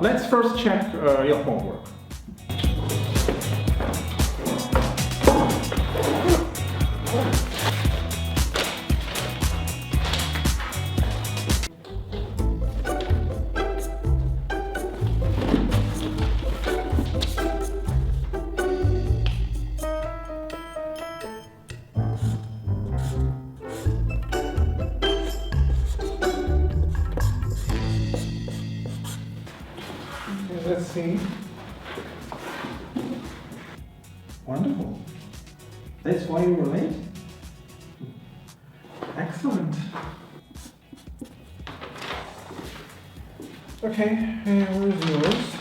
Let's first check your homework. Let's see. Wonderful. That's why you were late? Excellent. Okay, where's yours?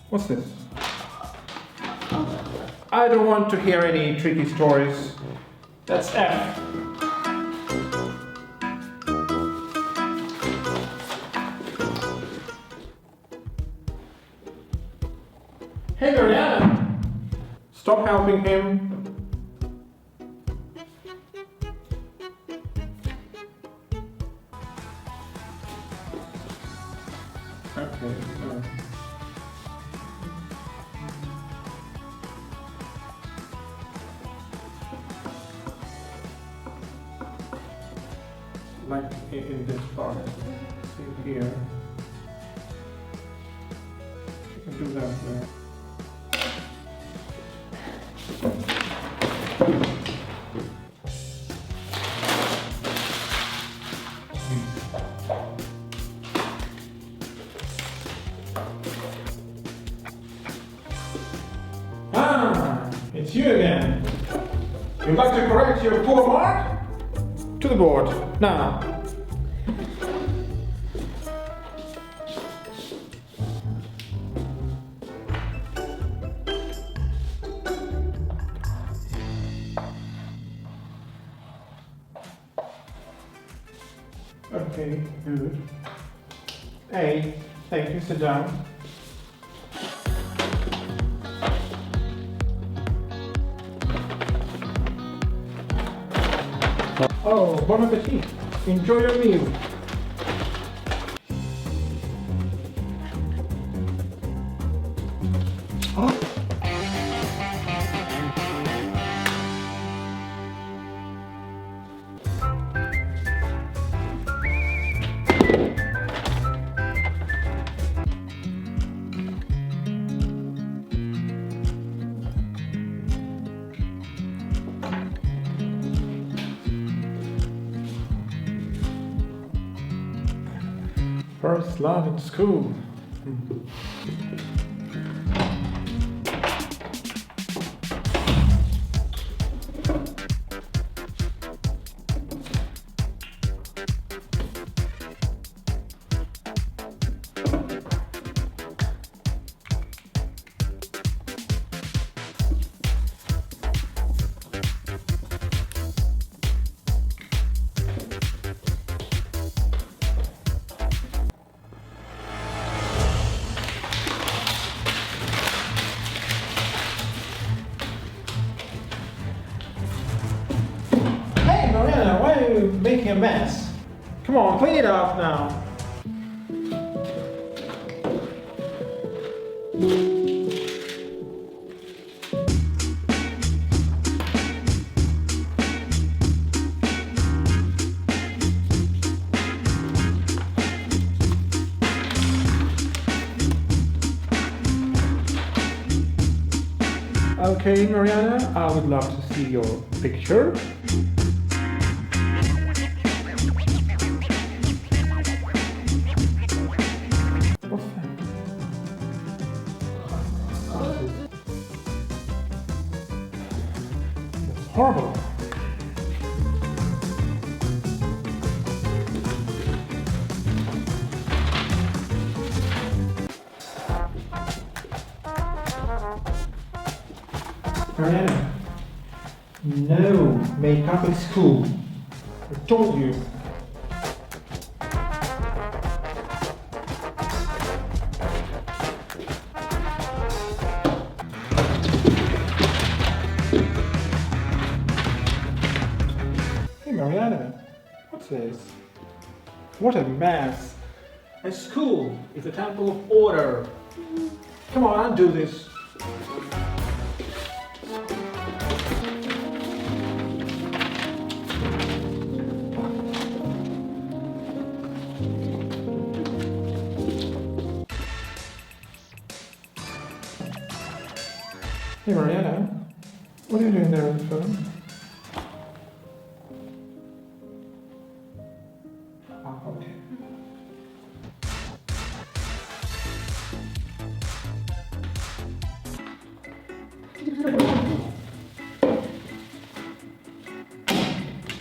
What's this? I don't want to hear any tricky stories. That's F. Hey, Mariana! Stop helping him. Okay. Like in this part. See here. You can do that there. It's you again. You'd like to correct your poor mark? To the board, now. Okay, good. Hey, thank you, sit down. Oh, bon appetit. Enjoy your meal. Oh. First love in school. Mariana, why are you making a mess? Come on, clean it up now. Okay, Mariana, I would love to see your picture. What's that? That's horrible. Mariana, no makeup in school. I told you. Hey Mariana, what's this? What a mess. A school is a temple of order. Come on, do this. Hey Mariana, what are you doing there on the phone? Ah, okay.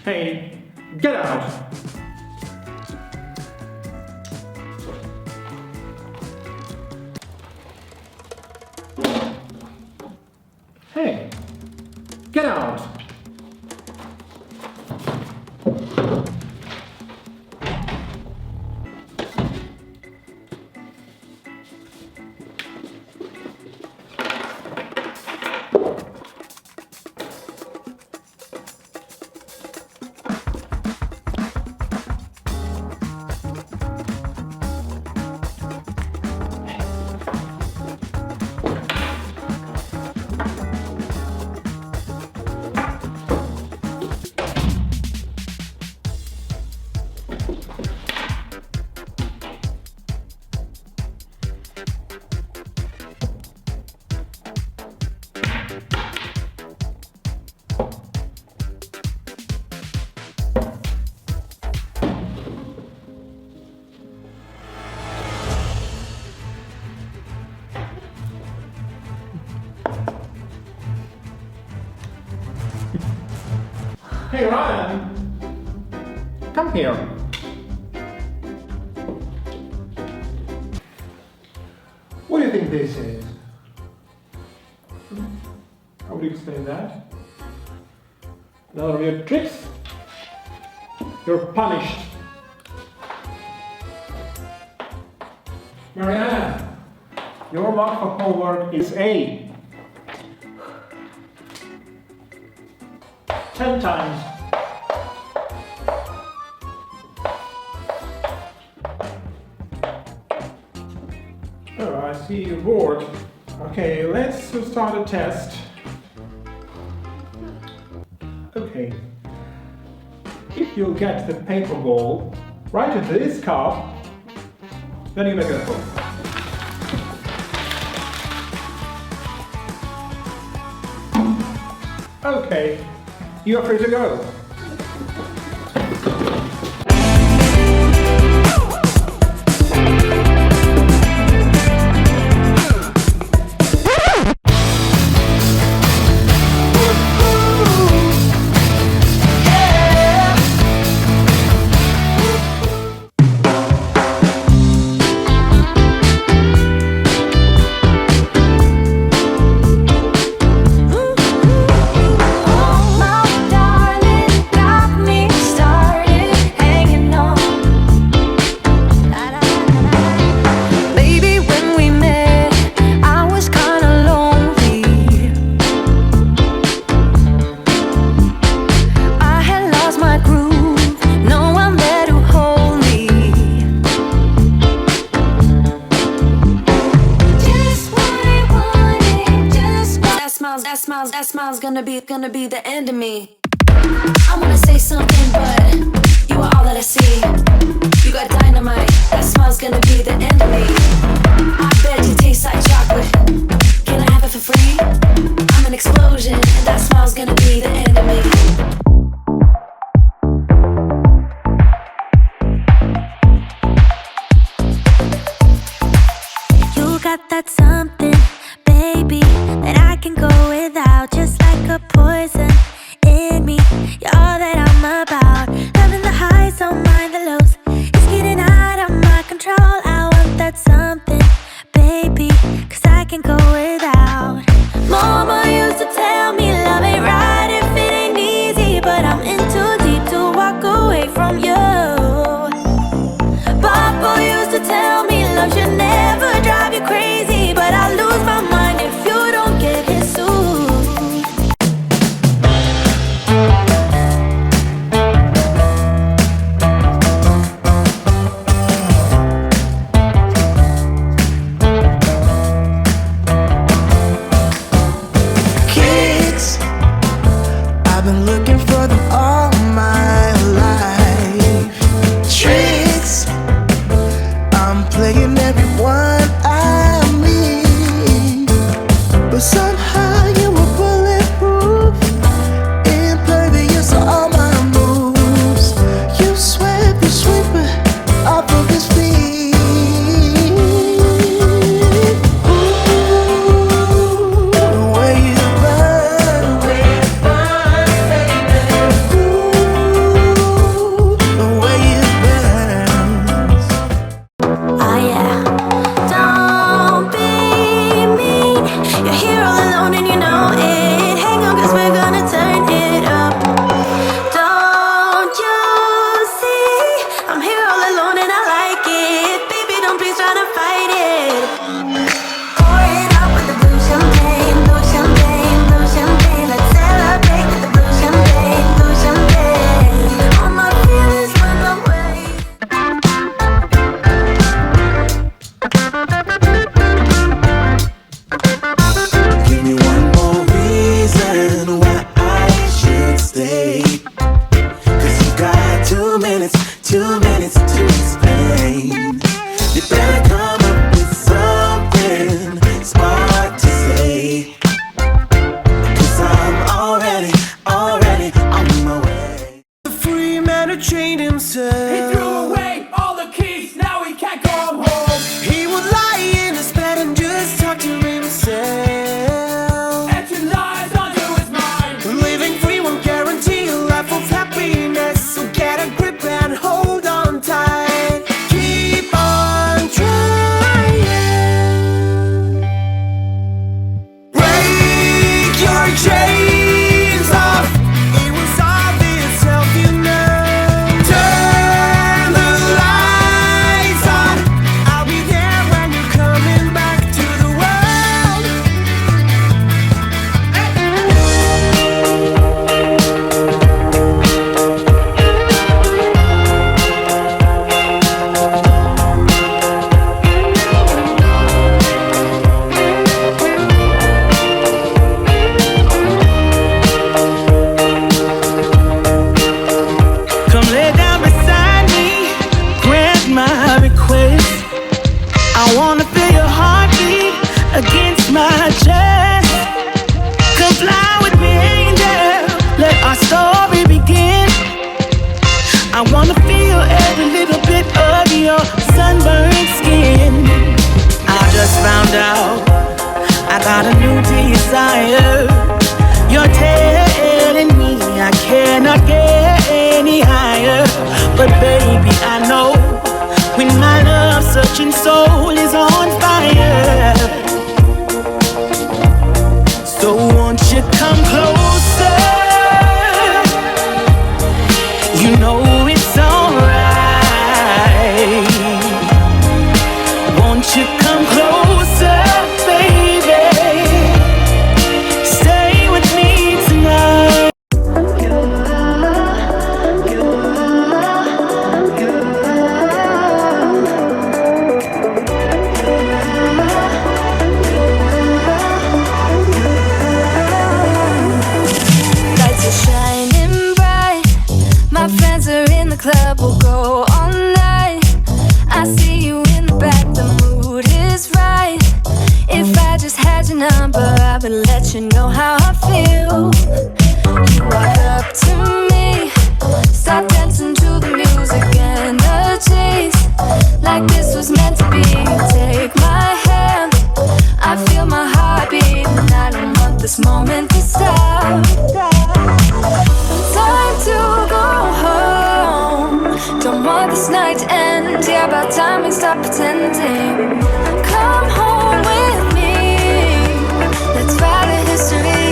Hey, get out! Hey, get out! Hey Ryan, come here. What do you think this is? How would you explain that? Another of your tricks? You're punished. Mariana, your mark for homework is A. 10 times. Oh, I see you're bored. Okay, let's start a test. Okay. If you get the paper ball right into this cup, then you make it a ball. Okay. You are free to go. That smile's gonna be the end of me. I wanna say something, but you are all that I see. You got dynamite, that smile's gonna be the end of me. I bet you taste like chocolate. Can I have it for free? I'm an explosion, and that smile's gonna be the end of me. You got that something, baby, that I can go without, just like a poison in me. You're all that I'm about. Loving the highs, don't mind the lows. It's getting out of my control. I want that something, baby, 'cause I can go without. Mama used to tell me love ain't right if it ain't easy, but I'm in too deep to walk away from you. Papa used to tell me love should never drive you crazy, but I lose my mind if you don't get his suit. searching soul is on fire. So won't you come closer? You know it's alright. Won't you come closer, baby? Stay with me tonight. Lights are shining bright. My friends are in the club, we'll go all night. I see you in the back, the mood is right. If I just had your number, I would let you know how I feel. You walk up to me, start dancing to the music and the chase. Like this was meant to be. Take my hand, I feel my heart beat, and I don't want this moment to stop. Time to go home. Don't want this night to end. Yeah, about time we stop pretending. Come home with me. Let's write a history.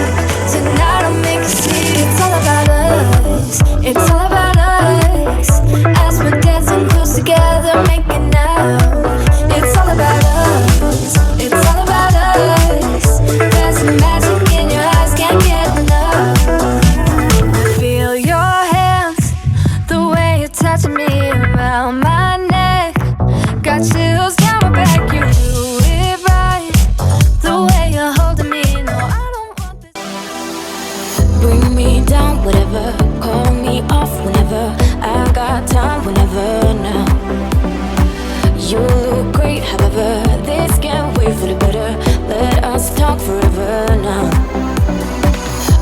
Tonight I'll make you see. It's all about us. It's all about us. As we're dancing close together, making out. It's all about us. It's all about us. There's some magic in your eyes, can't get enough. Feel your hands, the way you're touching me around my neck. Got chills down my back, you do it right. The way you're holding me, no, I don't want this. Bring me down, whatever. Call me off whenever. I got time whenever now. You look great, however. This can't wait for the better. Let us talk forever now.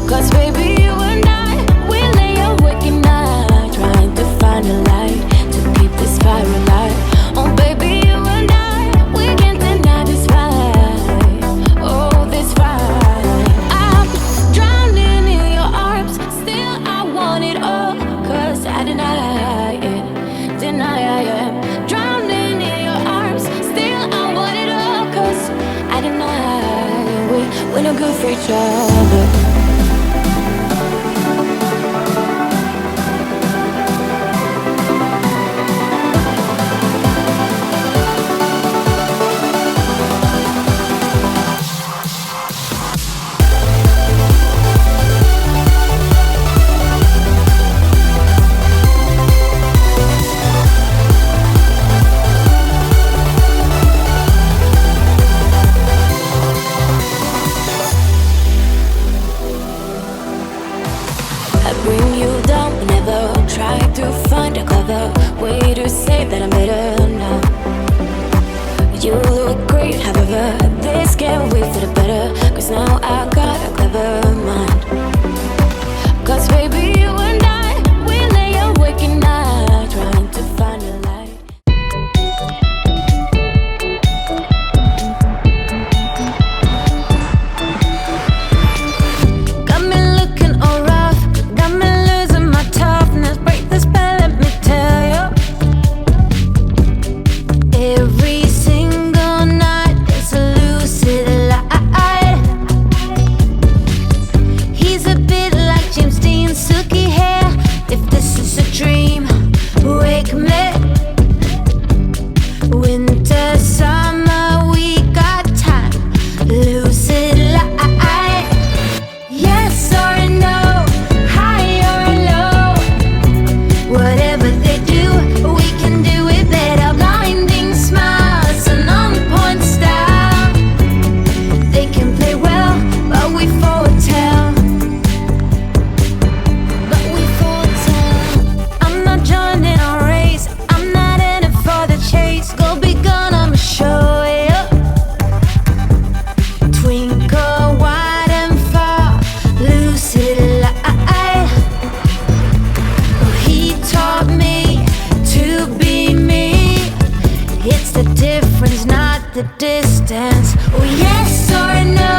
'Cause baby, you and I, we lay awake at night, trying to find a light to keep this fire alive. Oh baby, you and I, we can't deny this fight. Oh, this fight. I'm drowning in your arms, still I want it all. 'Cause I deny it, deny I am. Drowning in your arms, still I want it all. 'Cause I deny we're no good for each other. I bring you down whenever. Try to find a clever way to say that I'm better now. You look great, however. This can't wait for the better. 'Cause now I got a clever mind. 'Cause baby, you and I, we lay awake at night, trying to find a light. Got me looking all rough, got me losing my toughness. Break the spell, let me tell you. Every single night it's a lucid light. He's a bit like James Dean, silky hair. If this is a dream, wake me. Winter, summer, we got time. Lucid light. Yes or no, high or low. Whatever they do, we can do it better. Blinding smiles and on-point style. They can play well, but we foretell. But we foretell. I'm not joining a race, I'm not in it for the chase. Go be gone, I'ma show you. Twinkle wide and far, lucid light. He taught me to be me. It's the difference, not the distance. Oh, yes or no,